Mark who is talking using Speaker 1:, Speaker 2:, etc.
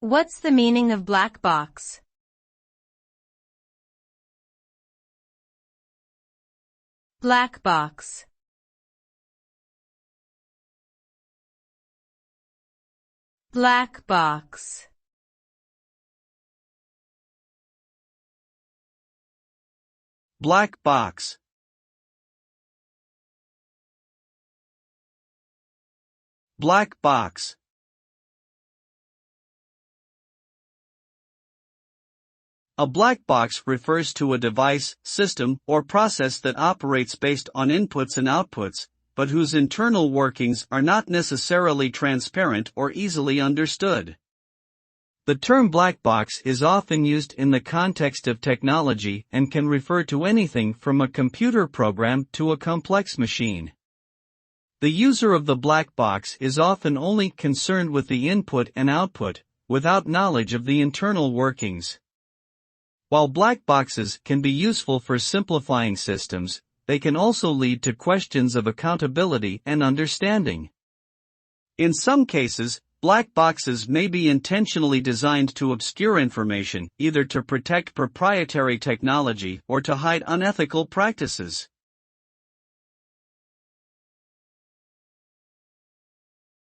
Speaker 1: What's the meaning of black box? Black box. Black box.
Speaker 2: Black box. Black box. A black box refers to a device, system, or process that operates based on inputs and outputs, but whose internal workings are not necessarily transparent or easily understood. The term black box is often used in the context of technology and can refer to anything from a computer program to a complex machine. The user of the black box is often only concerned with the input and output, without knowledge of the internal workings. While black boxes can be useful for simplifying systems, they can also lead to questions of accountability and understanding. In some cases, black boxes may be intentionally designed to obscure information, either to protect proprietary technology or to hide unethical practices.